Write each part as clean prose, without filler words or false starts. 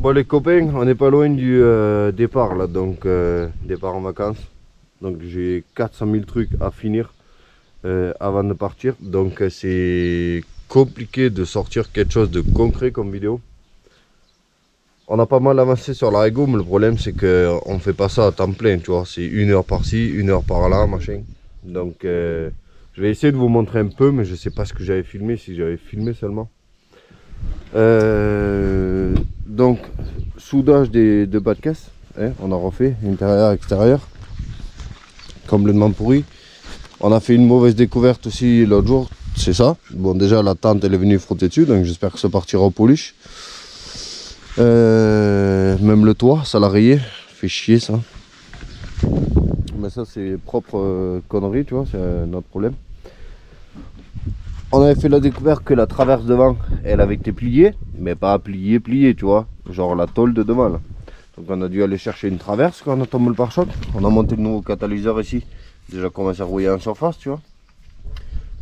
Bon les copains, on n'est pas loin du départ là, donc départ en vacances. Donc j'ai 400 000 trucs à finir avant de partir. Donc c'est compliqué de sortir quelque chose de concret comme vidéo. On a pas mal avancé sur la Rego, mais le problème c'est qu'on fait pas ça à temps plein, tu vois. C'est 1 heure par-ci, 1 heure par-là, machin. Donc je vais essayer de vous montrer un peu, mais je sais pas ce que j'avais filmé, si j'avais filmé seulement. Donc soudage de bas de caisse, hein, on a refait intérieur extérieur complètement pourri. On a fait une mauvaise découverte aussi l'autre jour, c'est ça. Bon, déjà la tente elle est venue frotter dessus, donc j'espère que ça partira au polish. Même le toit ça l'a rayé, fait chier ça, mais ça c'est propre connerie, tu vois, c'est notre problème. On avait fait la découverte que la traverse devant, elle avait été pliée, mais pas pliée, tu vois, genre la tôle de devant là. Donc on a dû aller chercher une traverse quand on a tombé le pare-choc. On a monté le nouveau catalyseur ici, déjà commencé à rouiller en surface, tu vois.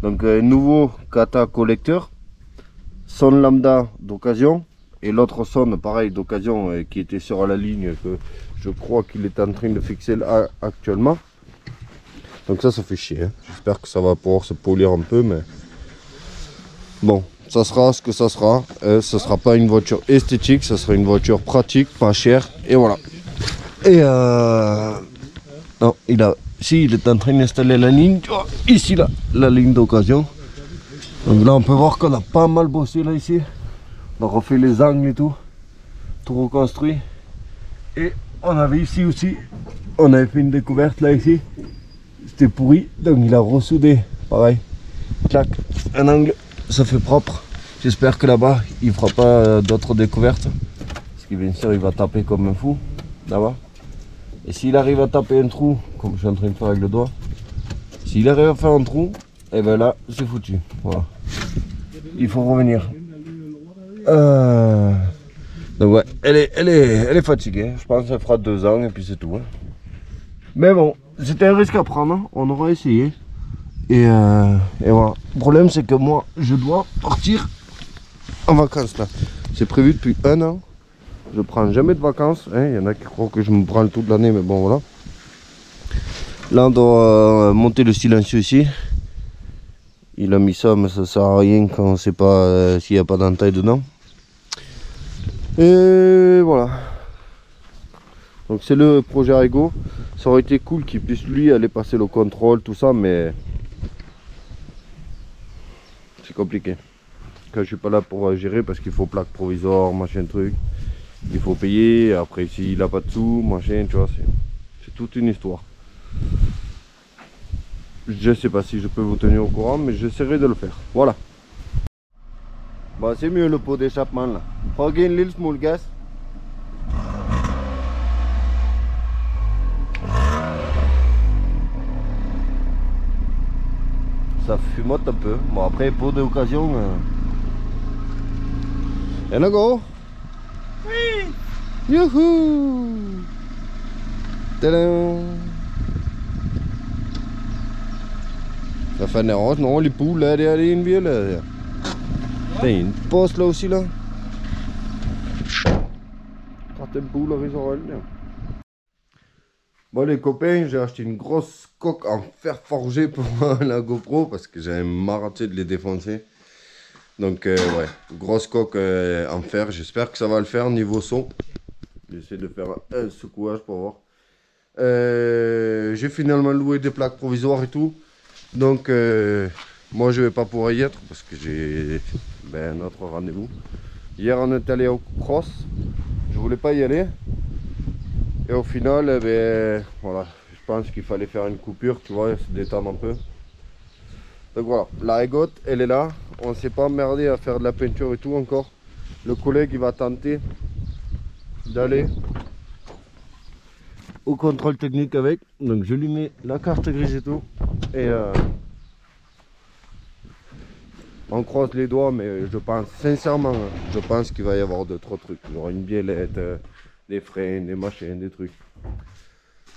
Donc nouveau cata collecteur, sonde lambda d'occasion, et l'autre sonde pareil d'occasion qui était sur la ligne que je crois qu'il est en train de fixer là actuellement. Donc ça fait chier, hein. J'espère que ça va pouvoir se polir un peu, mais... Bon, ça sera ce que ça sera. Ce sera pas une voiture esthétique, ça sera une voiture pratique, pas chère. Et voilà. Et non, il est en train d'installer la ligne. Tu vois, ici là, la ligne d'occasion. Donc là, on peut voir qu'on a pas mal bossé là ici. On a refait les angles et tout reconstruit. Et on avait ici aussi, on avait fait une découverte là ici. C'était pourri, donc il a ressoudé. Pareil, clac, un angle. Ça fait propre. J'espère que là-bas il fera pas d'autres découvertes, parce que bien sûr il va taper comme un fou là-bas. Et s'il arrive à taper un trou comme je suis en train de faire avec le doigt, s'il arrive à faire un trou, et ben là c'est foutu. Voilà, il faut revenir. Donc ouais, elle est fatiguée. Je pense qu'elle fera 2 ans et puis c'est tout, hein. Mais bon, c'était un risque à prendre, hein. On aura essayé. Et voilà. Le problème c'est que moi je dois partir en vacances là. C'est prévu depuis 1 an. Je prends jamais de vacances, hein. Il y en a qui croient que je me prends toute l'année, mais bon voilà. Là on doit monter le silencieux ici. Il a mis ça, mais ça sert à rien quand on sait pas s'il n'y a pas d'entaille dedans. Et voilà. Donc c'est le projet Rego. Ça aurait été cool qu'il puisse lui aller passer le contrôle, tout ça, mais c'est compliqué. Quand je suis pas là pour gérer, parce qu'il faut plaque provisoire, machin truc, il faut payer, après s'il a pas de sous, machin, tu vois, c'est toute une histoire. Je sais pas si je peux vous tenir au courant, mais j'essaierai de le faire. Voilà. Bah c'est mieux le pot d'échappement là. Regain l'île small gas. Ça fumote un peu. Bon après pot d'occasion. And I go. Oui. Youhou. Tadam. Hvad fanden er også en ordentlig bule af det her, det er en virle her. Det er en boss là aussi là. Quand den boulerie sur rollen der. Bon les copains, j'ai acheté une grosse coque en fer forgé pour la GoPro parce que j'avais marre de les défoncer. Donc ouais, grosse coque en fer, j'espère que ça va le faire niveau son. J'essaie de faire un secouage pour voir. J'ai finalement loué des plaques provisoires et tout. Donc moi je vais pas pouvoir y être parce que j'ai un autre rendez-vous. Hier on est allé au cross, je voulais pas y aller. Et au final, voilà, je pense qu'il fallait faire une coupure, tu vois, se détendre un peu. Donc voilà, la régote, elle est là. On ne s'est pas emmerdé à faire de la peinture et tout encore. Le collègue, il va tenter d'aller au contrôle technique avec. Donc je lui mets la carte grise et tout. Et on croise les doigts, mais je pense, sincèrement, je pense qu'il va y avoir d'autres trucs. Il y aura une biellette, des freins, des machins, des trucs.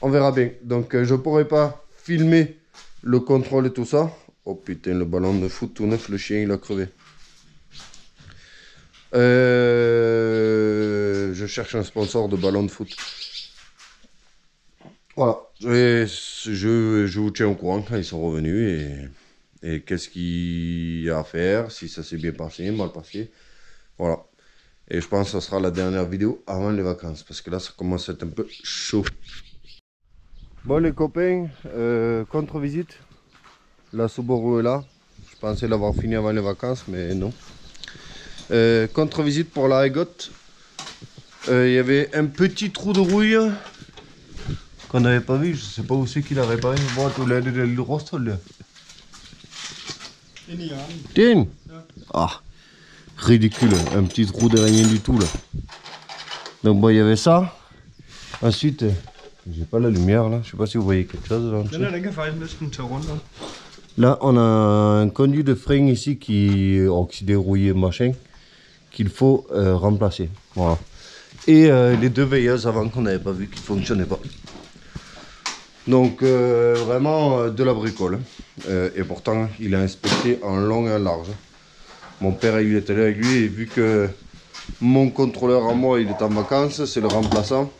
On verra bien. Donc je pourrais pas filmer le contrôle et tout ça. Oh putain, le ballon de foot tout neuf, le chien il a crevé. Je cherche un sponsor de ballon de foot. Voilà, je vous tiens au courant quand ils sont revenus et qu'est-ce qu'il y a à faire, si ça s'est bien passé, mal passé. Voilà. Et je pense que ce sera la dernière vidéo avant les vacances parce que là ça commence à être un peu chaud. Bon les copains, contre-visite. La Subaru est là. Je pensais l'avoir fini avant les vacances, mais non. Contre-visite pour la Higot. Il y avait un petit trou de rouille qu'on n'avait pas vu. Je sais pas où c'est qu'il a réparé. Bon, tu l'as le rostol là. Tiens. Ah, ridicule. Un petit trou de rien du tout là. Donc bon, il y avait ça. Ensuite, j'ai pas la lumière là. Je sais pas si vous voyez quelque chose là. Là, on a un conduit de frein ici qui est oxydé, rouillé, machin, qu'il faut remplacer. Voilà. Et les deux veilleuses avant qu'on n'avait pas vu qui ne fonctionnaient pas. Donc, vraiment de la bricole. Et pourtant, il a inspecté en long et en large. Mon père, il était là avec lui et vu que mon contrôleur à moi, il est en vacances, c'est le remplaçant.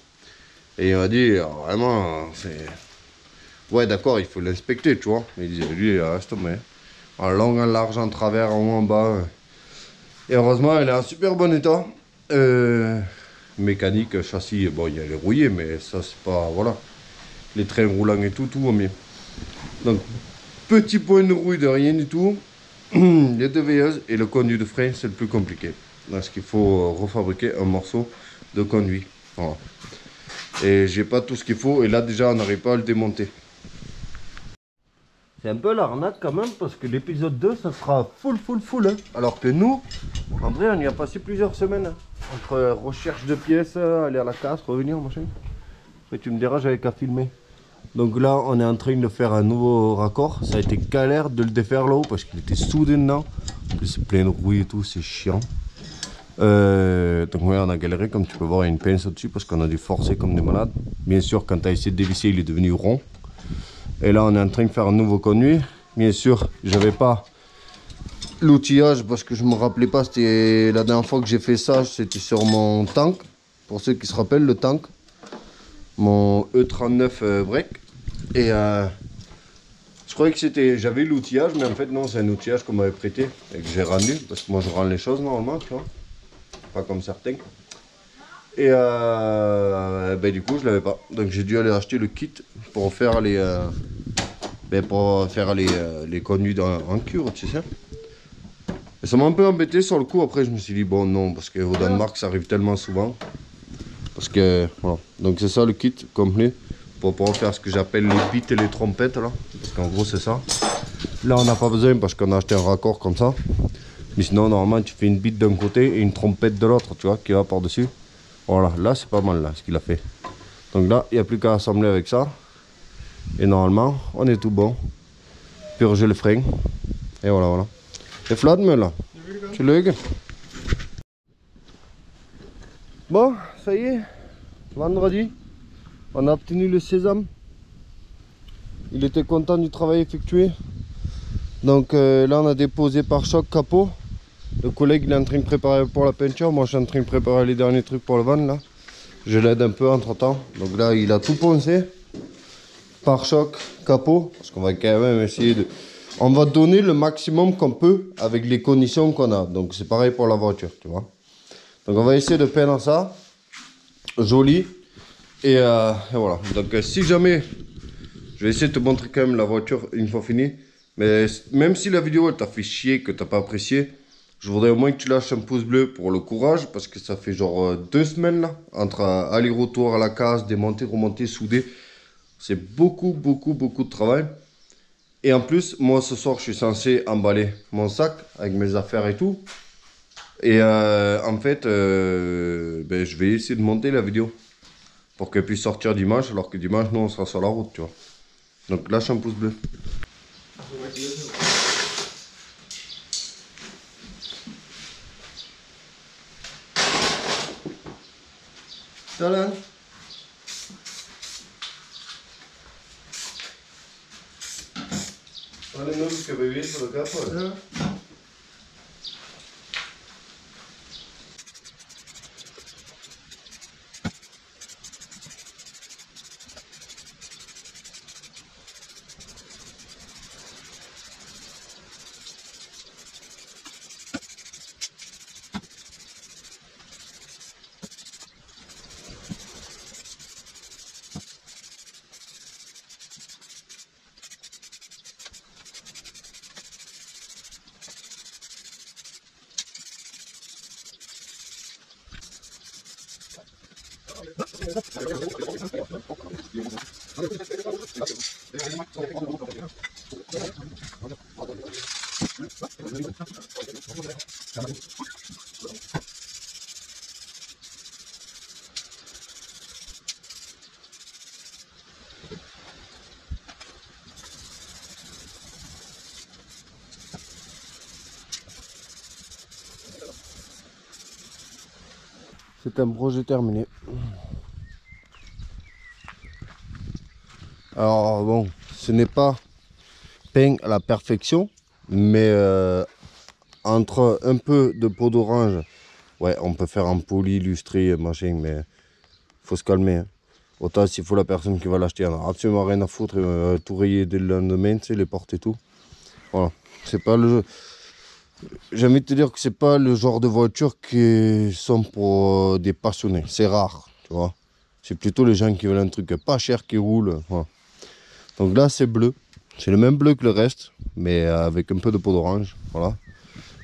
Et il m'a dit, vraiment, c'est... Ouais, d'accord, il faut l'inspecter, tu vois. Mais il disait, lui, reste tomber. En long, en large, en travers, en haut, en bas. Et heureusement, elle est en super bon état. Mécanique, châssis, bon, il y a les rouillés, mais ça, c'est pas. Voilà. Les trains roulants et tout, tout va bien. Donc, petit point de rouille de rien du tout. Les deux veilleuses et le conduit de frein, c'est le plus compliqué. Parce qu'il faut refabriquer un morceau de conduit. Voilà. Et j'ai pas tout ce qu'il faut. Et là, déjà, on n'arrive pas à le démonter. C'est un peu l'arnaque quand même parce que l'épisode 2 ça sera full hein. Alors que nous, en vrai on y a passé plusieurs semaines hein. Entre recherche de pièces, aller à la casse, revenir machin. Après tu me diras j'avais qu'à filmer. Donc là on est en train de faire un nouveau raccord. Ça a été galère de le défaire là-haut parce qu'il était soudé dedans. En plus c'est plein de rouille et tout, c'est chiant. Donc ouais, on a galéré, comme tu peux voir il y a une pince au-dessus parce qu'on a dû forcer comme des malades. Bien sûr quand tu as essayé de dévisser il est devenu rond. Et là on est en train de faire un nouveau conduit. Bien sûr j'avais pas l'outillage parce que je me rappelais pas, c'était la dernière fois que j'ai fait ça, c'était sur mon tank. Pour ceux qui se rappellent le tank. Mon E39 break. Et je croyais que c'était, j'avais l'outillage mais en fait non, c'est un outillage qu'on m'avait prêté et que j'ai rendu. Parce que moi je rends les choses normalement, tu vois. Pas comme certains. Et ben, du coup je l'avais pas. Donc j'ai dû aller acheter le kit pour faire les... les conduits en cuivre, tu sais. Et ça m'a un peu embêté sur le coup. Après, je me suis dit, bon, non, parce qu'au Danemark, ça arrive tellement souvent. Parce que, voilà. Donc, c'est ça le kit complet pour pouvoir faire ce que j'appelle les beats et les trompettes, là. Parce qu'en gros, c'est ça. Là, on n'a pas besoin parce qu'on a acheté un raccord comme ça. Mais sinon, normalement, tu fais une beat d'un côté et une trompette de l'autre, tu vois, qui va par-dessus. Voilà, là, c'est pas mal, là, ce qu'il a fait. Donc là, il n'y a plus qu'à assembler avec ça. Et normalement, on est tout bon. Purger le frein. Et voilà, voilà. C'est flot, mais là. Tu l'as. Bon, ça y est. Vendredi. On a obtenu le sésame. Il était content du travail effectué. Donc là, on a déposé pare-choc, capot. Le collègue, il est en train de préparer pour la peinture. Moi, je suis en train de préparer les derniers trucs pour le van, là. Je l'aide un peu entre temps. Donc là, il a tout poncé. Pare-choc, capot, parce qu'on va quand même essayer de... On va donner le maximum qu'on peut avec les conditions qu'on a. Donc c'est pareil pour la voiture, tu vois. Donc on va essayer de peindre ça, joli. Et voilà. Donc si jamais, je vais essayer de te montrer quand même la voiture une fois finie. Mais même si la vidéo elle t'a fait chier, que t'as pas apprécié, je voudrais au moins que tu lâches un pouce bleu pour le courage. Parce que ça fait genre 2 semaines là, entre aller-retour à la case, démonter, remonter, souder. C'est beaucoup de travail. Et en plus, moi ce soir, je suis censé emballer mon sac avec mes affaires et tout. Et en fait, ben, je vais essayer de monter la vidéo pour qu'elle puisse sortir dimanche, alors que dimanche, nous, on sera sur la route, tu vois. Donc lâche un pouce bleu. Tada! Olha novo que eu bebi para cá fora. Ja. C'est un projet terminé. Alors bon, ce n'est pas peint à la perfection, mais entre un peu de peau d'orange, ouais, on peut faire un poli illustré, machin, mais faut se calmer. Hein. Autant s'il faut la personne qui va l'acheter, on a absolument rien à foutre, tout rayer dès le lendemain, tu sais, les portes et tout. Voilà, c'est pas le jeu. J'ai envie de te dire que c'est pas le genre de voiture qui sont pour des passionnés, c'est rare, tu vois. C'est plutôt les gens qui veulent un truc pas cher qui roule. Voilà. Donc là c'est bleu, c'est le même bleu que le reste, mais avec un peu de peau d'orange, voilà.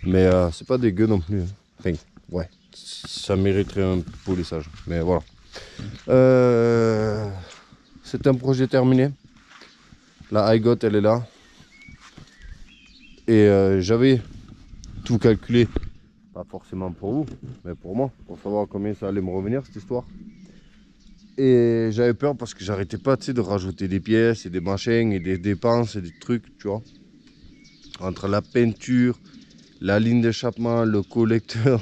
Mais c'est pas dégueu non plus. Hein. Enfin, ouais, ça mériterait un polissage, mais voilà. C'est un projet terminé. La Higot elle est là. Et j'avais tout calculé, pas forcément pour vous, mais pour moi, pour savoir combien ça allait me revenir cette histoire. Et j'avais peur parce que j'arrêtais pas, tu sais, de rajouter des pièces et des machins et des dépenses et des trucs, tu vois. Entre la peinture, la ligne d'échappement, le collecteur,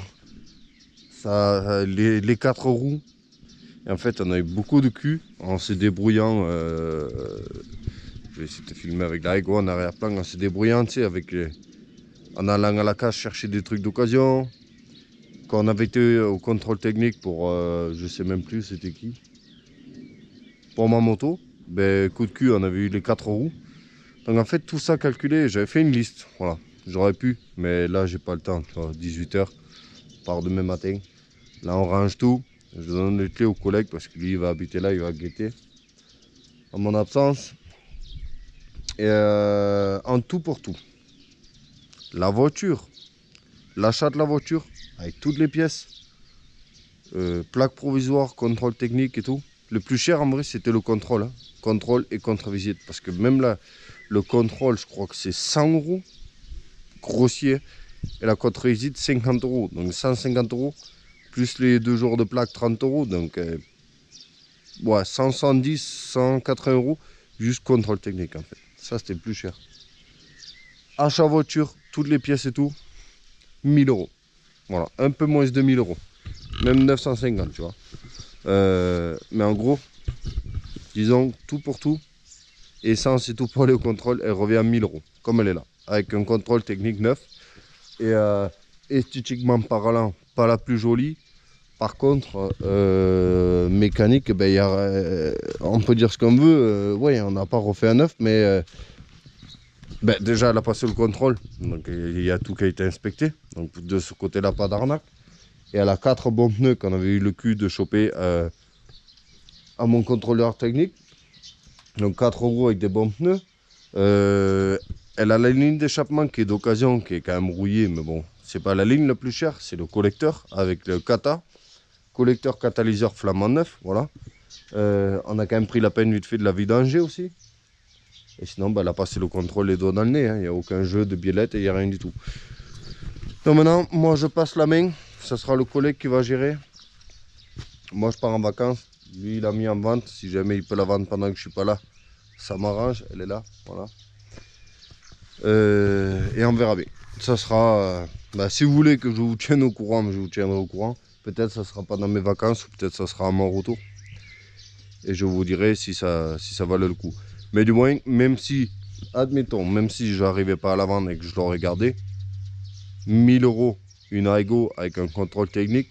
ça, les 4 roues. Et en fait, on a eu beaucoup de cul en se débrouillant. Je vais essayer de te filmer avec la Higot en arrière-plan, en se débrouillant, tu sais, avec en allant à la casse chercher des trucs d'occasion. Quand on avait été au contrôle technique pour, je sais même plus c'était qui, pour ma moto, ben coup de cul, on avait eu les 4 roues. Donc en fait tout ça calculé, j'avais fait une liste, voilà. J'aurais pu, mais là j'ai pas le temps, 18 h, part demain matin. Là on range tout, je donne les clés au collègue parce que lui il va habiter là, il va guetter en mon absence. Et en tout pour tout, la voiture, l'achat de la voiture avec toutes les pièces, plaque provisoire, contrôle technique et tout. Le plus cher en vrai c'était le contrôle, hein. Contrôle et contre-visite, parce que même là le contrôle je crois que c'est 100 € grossier et la contre-visite 50 €, donc 150 € plus les 2 jours de plaque 30 €, donc ouais, 110, 180 € juste contrôle technique en fait. Ça c'était le plus cher. Achat voiture, toutes les pièces et tout, 1000 €. Voilà, un peu moins de 1000 €. Même 950, tu vois. Mais en gros, disons tout pour tout, essence et tout pour aller au contrôle, elle revient à 1000 €, comme elle est là, avec un contrôle technique neuf. Et esthétiquement parlant, pas la plus jolie. Par contre, mécanique, ben, on peut dire ce qu'on veut. Ouais, on n'a pas refait un neuf, mais ben, déjà elle a passé le contrôle, donc il y a tout qui a été inspecté. Donc de ce côté-là, pas d'arnaque. Et elle a 4 bons pneus qu'on avait eu le cul de choper à mon contrôleur technique. Donc 4 € avec des bons pneus. Elle a la ligne d'échappement qui est d'occasion, qui est quand même rouillée, mais bon, c'est pas la ligne la plus chère, c'est le collecteur avec le kata. Collecteur catalyseur flamand neuf, voilà. On a quand même pris la peine vite fait de la vidanger aussi. Et sinon, bah, elle a passé le contrôle les doigts dans le nez, hein. Il n'y a aucun jeu de biellette et il n'y a rien du tout. Donc maintenant, moi je passe la main, ce sera le collègue qui va gérer. Moi je pars en vacances, lui il a mis en vente, si jamais il peut la vendre pendant que je suis pas là, ça m'arrange, elle est là, voilà. Et on verra bien. Ça sera, bah, si vous voulez que je vous tienne au courant, je vous tiendrai au courant. Peut-être ça sera pas dans mes vacances, ou peut-être ça sera à mon retour. Et je vous dirai si ça valait le coup. Mais du moins, même si, admettons, même si je n'arrivais pas à la vendre et que je l'aurais gardé, 1000 € une Higot avec un contrôle technique,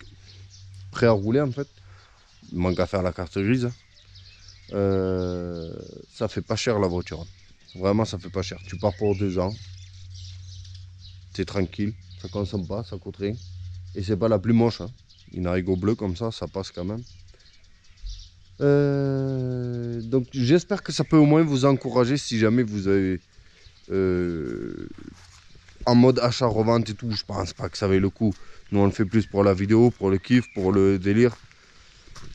prêt à rouler en fait. Il manque à faire la carte grise. Ça fait pas cher la voiture. Vraiment, ça fait pas cher. Tu pars pour 2 ans. C'est tranquille. Ça consomme pas, ça coûte rien. Et c'est pas la plus moche. Hein. Une Higot bleue comme ça passe quand même. Donc j'espère que ça peut au moins vous encourager si jamais vous avez en mode achat-revente et tout. Je pense pas que ça vaille le coup. Nous on le fait plus pour la vidéo, pour le kiff, pour le délire.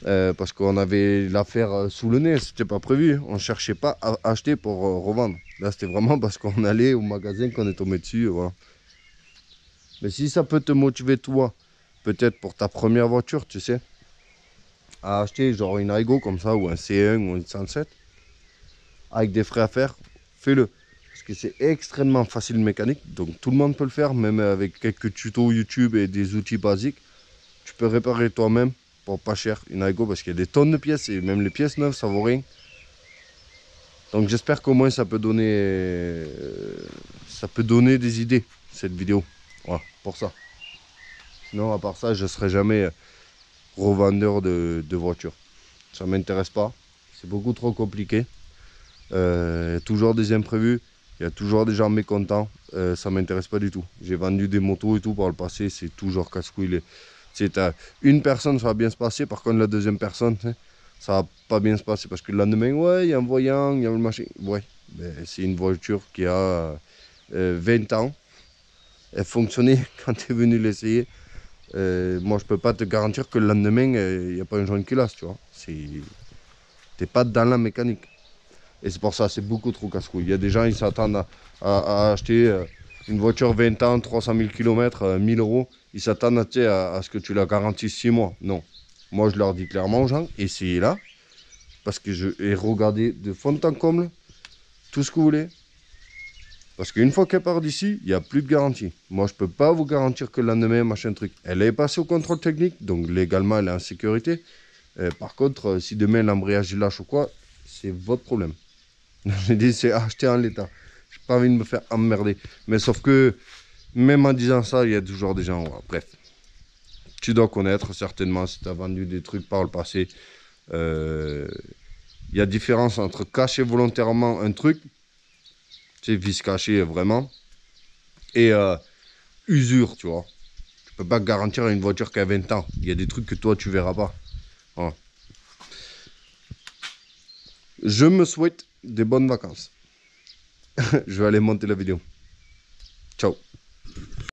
parce qu'on avait l'affaire sous le nez, c'était pas prévu. On cherchait pas à acheter pour revendre. Là, c'était vraiment parce qu'on allait au magasin qu'on est tombé dessus. Voilà. Mais si ça peut te motiver, toi, peut-être pour ta première voiture, tu sais, à acheter genre une Aygo comme ça, ou un C1 ou une 107, avec des frais à faire, fais-le. Parce que c'est extrêmement facile mécanique, donc tout le monde peut le faire, même avec quelques tutos YouTube et des outils basiques. Tu peux réparer toi-même pour pas cher une Aygo, parce qu'il y a des tonnes de pièces, et même les pièces neuves, ça vaut rien. Donc j'espère qu'au moins ça peut donner des idées, cette vidéo. Voilà, pour ça. Sinon, à part ça, je ne serai jamais revendeur de voitures. Ça ne m'intéresse pas. C'est beaucoup trop compliqué. Il y a toujours des imprévus. Il y a toujours des gens mécontents. Ça ne m'intéresse pas du tout. J'ai vendu des motos et tout par le passé. C'est toujours casse-couille. Une personne, ça va bien se passer. Par contre, la deuxième personne, ça va pas bien se passer. Parce que le lendemain, ouais, il y a un voyant, il y a le machin. Ouais, c'est une voiture qui a 20 ans. Elle fonctionnait quand tu es venu l'essayer. Moi, je peux pas te garantir que le lendemain, il n'y a pas un joint qui lasse, tu vois. T'es pas dans la mécanique. Et c'est pour ça, c'est beaucoup trop casse-couille. Il y a des gens, ils s'attendent à acheter une voiture 20 ans, 300 000 km, 1000 euros. Ils s'attendent à ce que tu la garantisses 6 mois. Non. Moi, je leur dis clairement aux gens, essayez-la. Parce que je ai regardé de fond en comble tout ce que vous voulez. Parce qu'une fois qu'elle part d'ici, il n'y a plus de garantie. Moi, je ne peux pas vous garantir que le lendemain, machin truc. Elle est passée au contrôle technique, donc légalement, elle est en sécurité. Par contre, si demain l'embrayage lâche ou quoi, c'est votre problème. J'ai dit, c'est acheté en l'état. Je n'ai pas envie de me faire emmerder. Mais sauf que, même en disant ça, il y a toujours des gens. Bref, tu dois connaître certainement si tu as vendu des trucs par le passé. Il y a différence entre cacher volontairement un truc, c'est vis caché vraiment, et usure, tu vois. Tu peux pas garantir une voiture qui a 20 ans. Il y a des trucs que toi, tu verras pas. Voilà. Je me souhaite des bonnes vacances. Je vais aller monter la vidéo. Ciao.